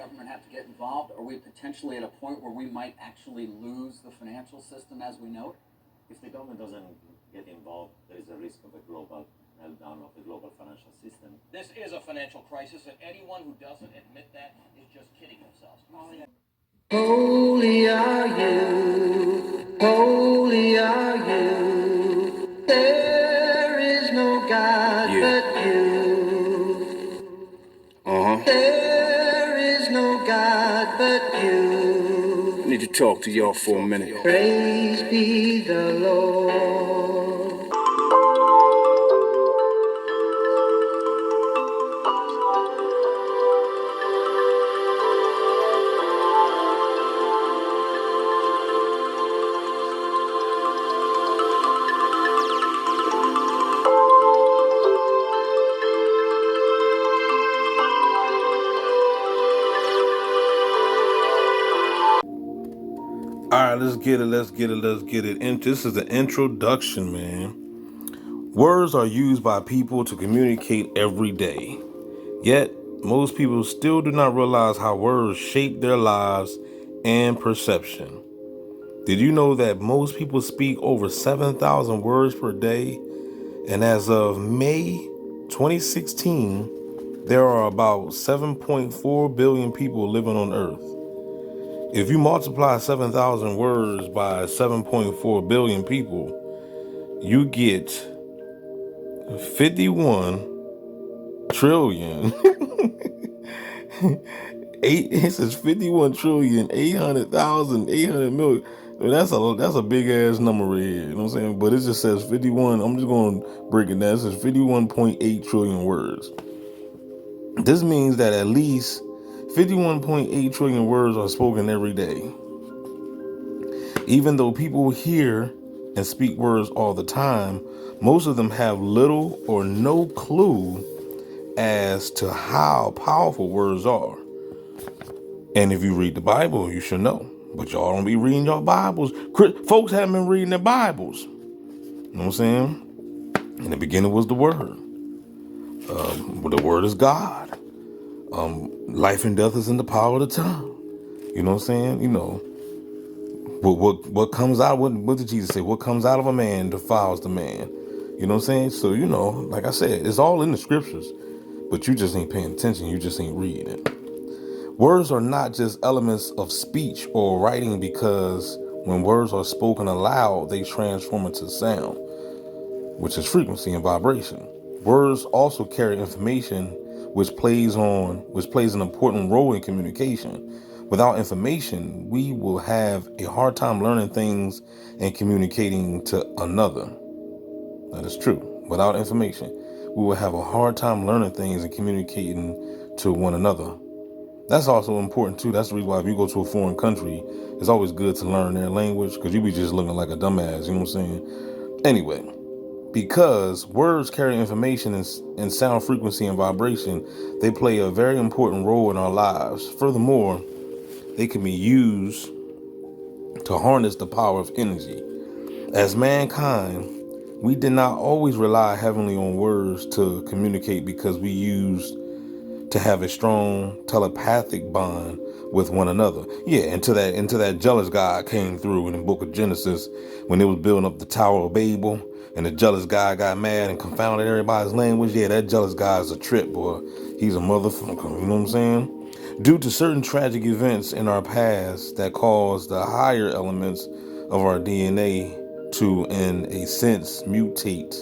government have to get involved? Are we potentially at a point where we might actually lose the financial system as we know it? If the government doesn't get involved, there is a risk of a global meltdown of the global financial system. This is a financial crisis, and anyone who doesn't admit that is just kidding themselves. Holy are you, holy are you. There is no God but you. There is no God but you. I need to talk to y'all for a minute. Praise be the Lord. All right, let's get it. And this is the introduction, man. Words are used by people to communicate every day. Yet, most people still do not realize how words shape their lives and perception. Did you know that most people speak over 7,000 words per day? And as of May 2016, there are about 7.4 billion people living on Earth. If you multiply 7,000 words by 7.4 billion people, you get 51 trillion. It says 51 trillion 800,000 800 million. I mean, that's a big ass number right here. You know what I'm saying? But it just says 51. I'm just going to break it down. It says 51.8 trillion words. This means that at least 51.8 trillion words are spoken every day. Even though people hear and speak words all the time, most of them have little or no clue as to how powerful words are. And if you read the Bible, you should know. But y'all don't be reading your Bibles. Folks haven't been reading their Bibles. You know what I'm saying? In the beginning was the Word. The Word is God. Life and death is in the power of the tongue. You know what I'm saying? You know, what comes out, what did Jesus say? What comes out of a man defiles the man. You know what I'm saying? So, you know, like I said, it's all in the scriptures, but you just ain't paying attention. You just ain't reading it. Words are not just elements of speech or writing, because when words are spoken aloud, they transform into sound, which is frequency and vibration. Words also carry information, which plays an important role in communication. Without information, we will have a hard time learning things and communicating to another. That is true. Without information, we will have a hard time learning things and communicating to one another. That's also important too. That's the reason why if you go to a foreign country, it's always good to learn their language, because you be just looking like a dumbass, you know what I'm saying? Anyway, because words carry information and sound frequency and vibration, they play a very important role in our lives. Furthermore, they can be used to harness the power of energy. As mankind, we did not always rely heavily on words to communicate, because we used to have a strong telepathic bond with one another. Yeah, until that jealous guy came through in the book of Genesis, when they was building up the Tower of Babel, and the jealous guy got mad and confounded everybody's language. Yeah, that jealous guy is a trip, boy. He's a motherfucker, you know what I'm saying? Due to certain tragic events in our past that caused the higher elements of our DNA to, in a sense, mutate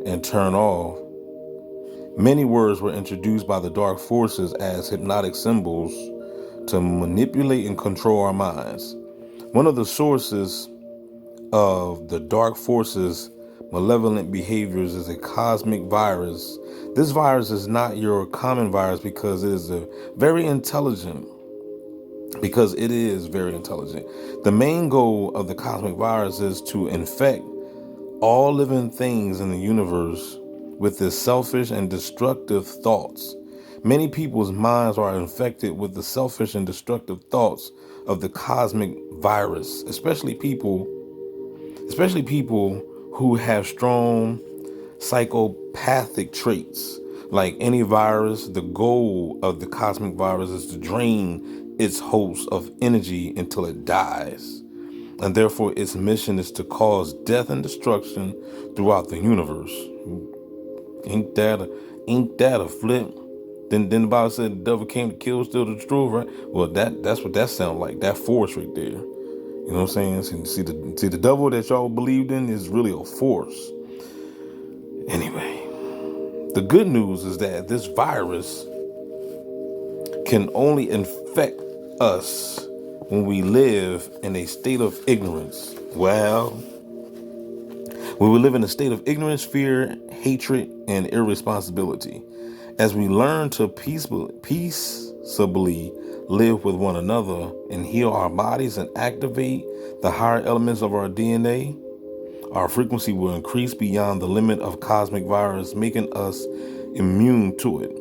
and turn off, many words were introduced by the dark forces as hypnotic symbols to manipulate and control our minds. One of the sources of the dark forces' malevolent behaviors is a cosmic virus. This virus is not your common virus, because it is very intelligent. The main goal of the cosmic virus is to infect all living things in the universe with its selfish and destructive thoughts. Many people's minds are infected with the selfish and destructive thoughts of the cosmic virus, especially people who have strong psychopathic traits. Like any virus, the goal of the cosmic virus is to drain its host of energy until it dies. And therefore its mission is to cause death and destruction throughout the universe. Ain't that a flip? Then the Bible said the devil came to kill, steal, to destroy, right? Well, that's what that sounds like. That force right there. You know what I'm saying? See the devil that y'all believed in is really a force. Anyway, the good news is that this virus can only infect us when we live in a state of ignorance. Well, when we live in a state of ignorance, fear, hatred, and irresponsibility. As we learn to peaceably live with one another and heal our bodies and activate the higher elements of our DNA, our frequency will increase beyond the limit of cosmic virus, making us immune to it.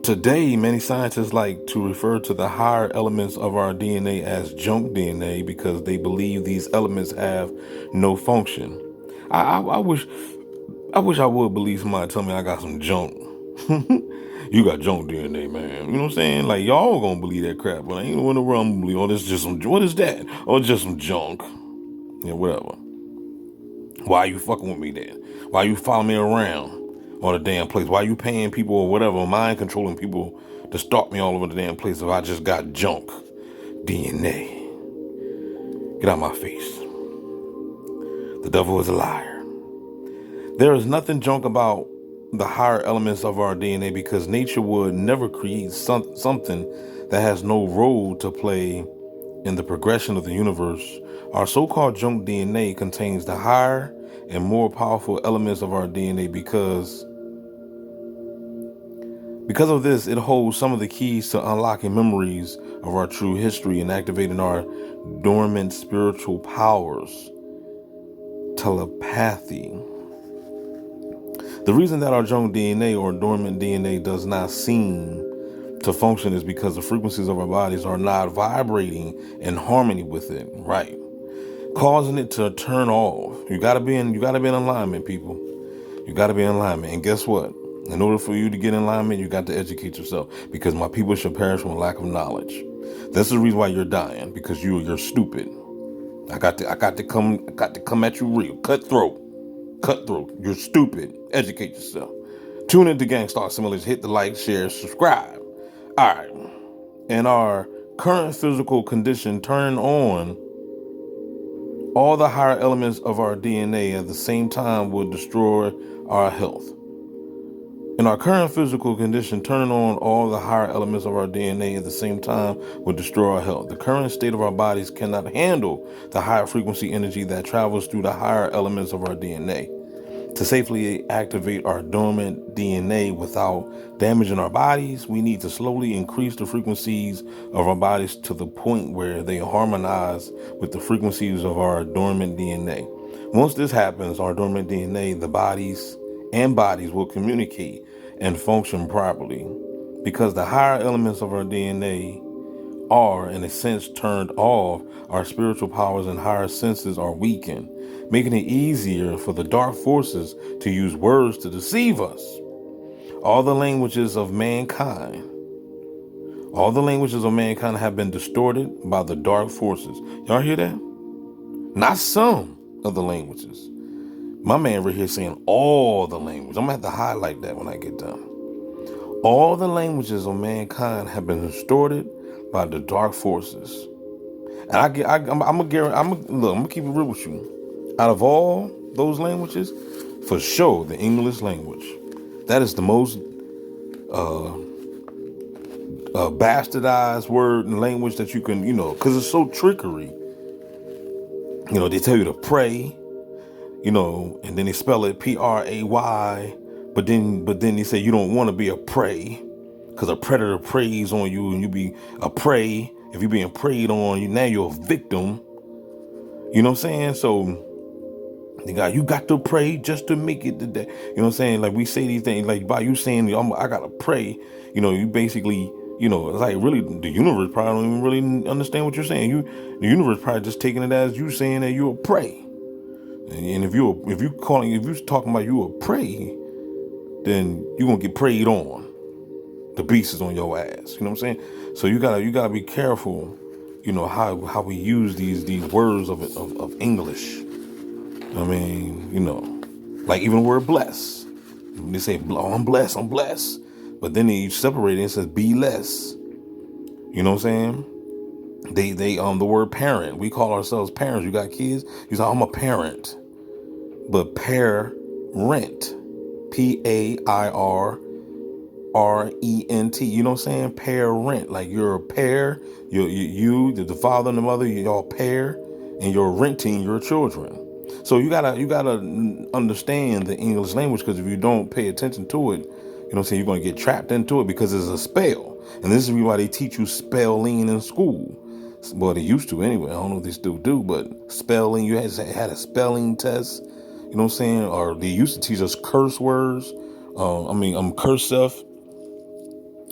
Today, many scientists like to refer to the higher elements of our DNA as junk DNA because they believe these elements have no function. I wish I would believe somebody tell me I got some junk. You got junk DNA, man. You know what I'm saying? Like, y'all gonna believe that crap, but I ain't in the world I'm gonna believe, oh, this is just some, what is that? Oh, just some junk. Yeah, whatever. Why are you fucking with me then? Why you following me around on the damn place? Why you paying people or whatever, mind controlling people to stalk me all over the damn place if I just got junk DNA? Get out my face. The devil is a liar. There is nothing junk about the higher elements of our DNA because nature would never create something that has no role to play in the progression of the universe. Our so-called junk DNA contains the higher and more powerful elements of our DNA because of this, it holds some of the keys to unlocking memories of our true history and activating our dormant spiritual powers. Telepathy. The reason that our junk DNA or dormant DNA does not seem to function is because the frequencies of our bodies are not vibrating in harmony with it, right? Causing it to turn off. You gotta be in alignment, people. You gotta be in alignment. And guess what? In order for you to get in alignment, you got to educate yourself because my people shall perish from lack of knowledge. That's the reason why you're dying, because you're stupid. I got to come at you real. Cutthroat. You're stupid. Educate yourself. Tune into Gangstar Simulation. Hit the like, share, subscribe. All right. In our current physical condition, turning on all the higher elements of our DNA at the same time will destroy our health. In our current physical condition, turning on all the higher elements of our DNA at the same time will destroy our health. The current state of our bodies cannot handle the higher frequency energy that travels through the higher elements of our DNA. To safely activate our dormant DNA without damaging our bodies, we need to slowly increase the frequencies of our bodies to the point where they harmonize with the frequencies of our dormant DNA. Once this happens, our dormant DNA, the bodies will communicate and function properly. Because the higher elements of our DNA are, in a sense, turned off, our spiritual powers and higher senses are weakened, making it easier for the dark forces to use words to deceive us. All the languages of mankind have been distorted by the dark forces. Y'all hear that? Not some of the languages. My man right here saying all the language. I'm gonna have to highlight that when I get done. All the languages of mankind have been distorted by the dark forces. And I'm gonna keep it real with you. Out of all those languages, for sure, the English language, that is the most bastardized word and language that you can, because it's so trickery. They tell you to pray, and then they spell it Pray, but then they say you don't want to be a prey because a predator preys on you and you be a prey. If you're being preyed on, now you're a victim. You know what I'm saying? So you got to pray just to make it today. You know what I'm saying? Like we say these things, like by you saying I gotta pray, you basically, it's like really the universe probably don't even really understand what you're saying. The universe probably just taking it as you saying that you're a prey. And if you're talking about you a prey, then you're gonna get preyed on. The beast is on your ass. You know what I'm saying? So you gotta be careful, how we use these words of English. I mean, like even the word bless. They say, oh, I'm blessed. But then they separate it and it says be less. You know what I'm saying? They the word parent. We call ourselves parents. You got kids? You say, I'm a parent. But parent. PAIRRENT. You know what I'm saying? Parent. Like you're a pair. The father and the mother, y'all pair, and you're renting your children. So you gotta understand the English language, because if you don't pay attention to it, what I'm saying, you're gonna get trapped into it because it's a spell. And this is why they teach you spelling in school. Well, they used to anyway. I don't know if they still do, but spelling, you had a spelling test. You know what I'm saying? Or they used to teach us curse words. Cursive.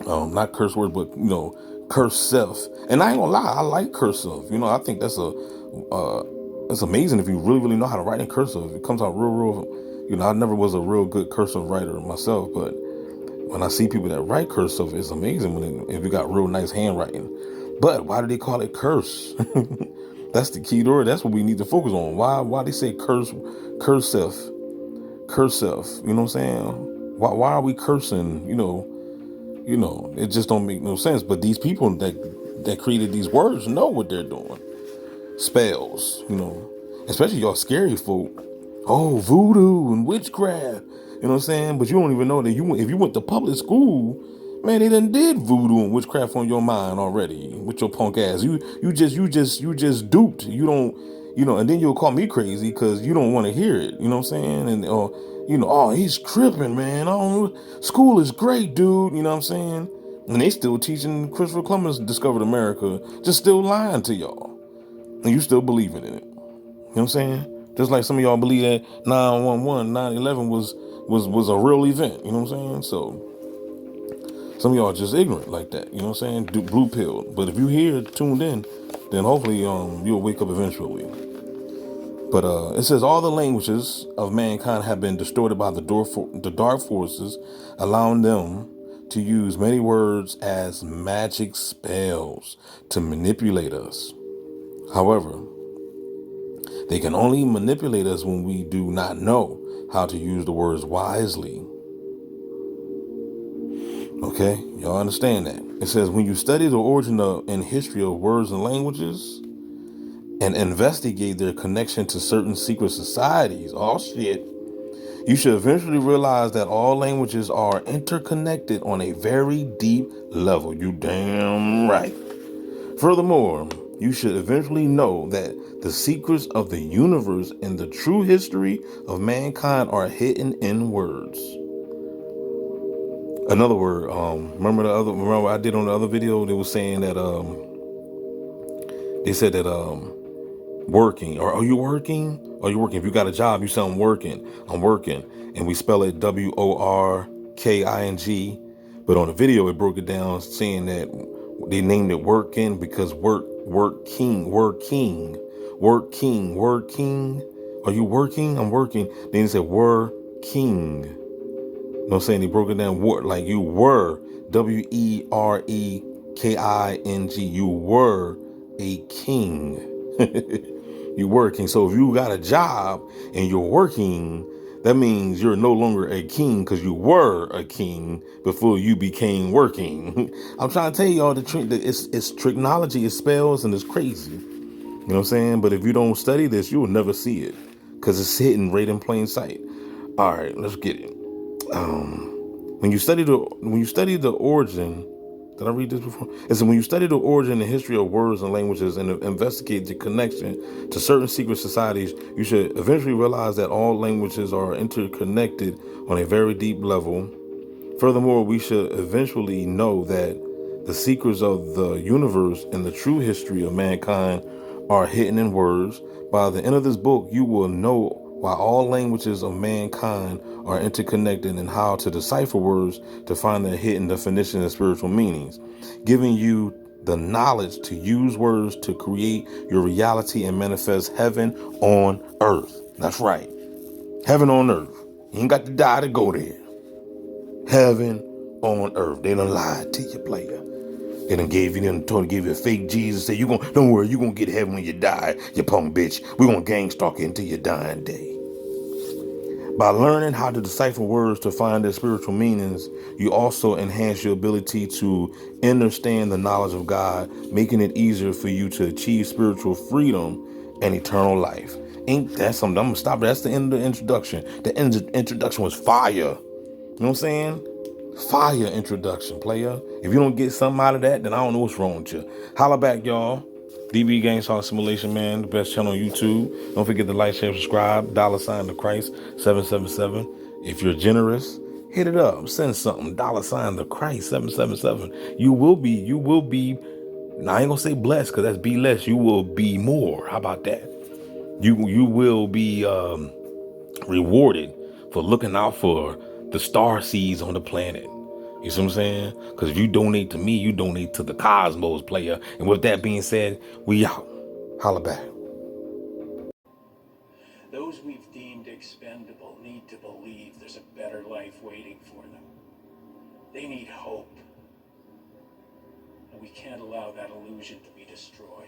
Not curse words, but cursive. And I ain't gonna lie, I like cursive. I think that's it's amazing if you really, really know how to write in cursive. It comes out real. I never was a real good cursive writer myself, but when I see people that write cursive, it's amazing if you got real nice handwriting. But why do they call it curse? That's the key word. That's what we need to focus on. Why they say cursive? You know what I'm saying? Why are we cursing? It just don't make no sense. But these people that created these words know what they're doing. Spells, especially y'all scary folk. Oh, voodoo and witchcraft. You know what I'm saying? But you don't even know that if you went to public school, man, they done did voodoo and witchcraft on your mind already with your punk ass. You just duped. You don't, and then you'll call me crazy because you don't want to hear it. You know what I'm saying? And oh, he's tripping, man. Oh, school is great, dude. You know what I'm saying? And they still teaching Christopher Columbus discovered America, just still lying to y'all. And you still believing in it. You know what I'm saying? Just like some of y'all believe that 9/11, 9/11 was a real event. You know what I'm saying? So some of y'all just ignorant like that. You know what I'm saying? Blue pill. But if you here tuned in, then hopefully you'll wake up eventually. But it says all the languages of mankind have been distorted by the dark forces, allowing them to use many words as magic spells to manipulate us. However, they can only manipulate us when we do not know how to use the words wisely. Okay, y'all understand that? It says when you study the origin and history of words and languages and investigate their connection to certain secret societies, oh shit, you should eventually realize that all languages are interconnected on a very deep level. You damn right. Furthermore, you should eventually know that the secrets of the universe and the true history of mankind are hidden in words. Another word, remember I did on the other video, they was saying that they said that working, or are you working? Are you working? If you got a job, you say I'm working. And we spell it WORKING. But on the video it broke it down saying that they named it working because working. Are you working? I'm working. Then they said working. You know what I'm saying? They broke it down like you were WEREKING. You were a king. You working. So if you got a job and you're working, that means you're no longer a king because you were a king before you became working. I'm trying to tell y'all it's tricknology, it's spells, and it's crazy. You know what I'm saying? But if you don't study this, you will never see it because it's hidden right in plain sight. All right, let's get it. When you study the origin, did I read this before? It said when you study the origin and history of words and languages and investigate the connection to certain secret societies, you should eventually realize that all languages are interconnected on a very deep level. Furthermore, we should eventually know that the secrets of the universe and the true history of mankind are hidden in words. By the end of this book, you will know why all languages of mankind are interconnected and how to decipher words to find their hidden definition and spiritual meanings, giving you the knowledge to use words to create your reality and manifest heaven on earth. That's right. Heaven on earth. You ain't got to die to go there. Heaven on earth. They done lied to you, player. They done gave you a fake Jesus. Say, don't worry, you gonna get heaven when you die, you punk bitch. We gonna gang stalk you until your dying day. By learning how to decipher words to find their spiritual meanings, you also enhance your ability to understand the knowledge of God, making it easier for you to achieve spiritual freedom and eternal life. Ain't that something? I'm gonna stop. That's the end of the introduction. The introduction was fire. You know what I'm saying? Fire introduction, player. If you don't get something out of that, then I don't know what's wrong with you. Holla back, y'all. DB Gang Talk Simulation, man, the best channel on YouTube. Don't forget to like, share, subscribe. $sign to Christ 777. If you're generous, hit it up. Send something. $sign to Christ 777. You will be. Now I ain't gonna say blessed because that's be less. You will be more. How about that? You will be rewarded for looking out for the star seeds on the planet. You see what I'm saying? Because if you donate to me, you donate to the cosmos, player. And with that being said, we out. Holla back. Those we've deemed expendable need to believe there's a better life waiting for them. They need hope. And we can't allow that illusion to be destroyed.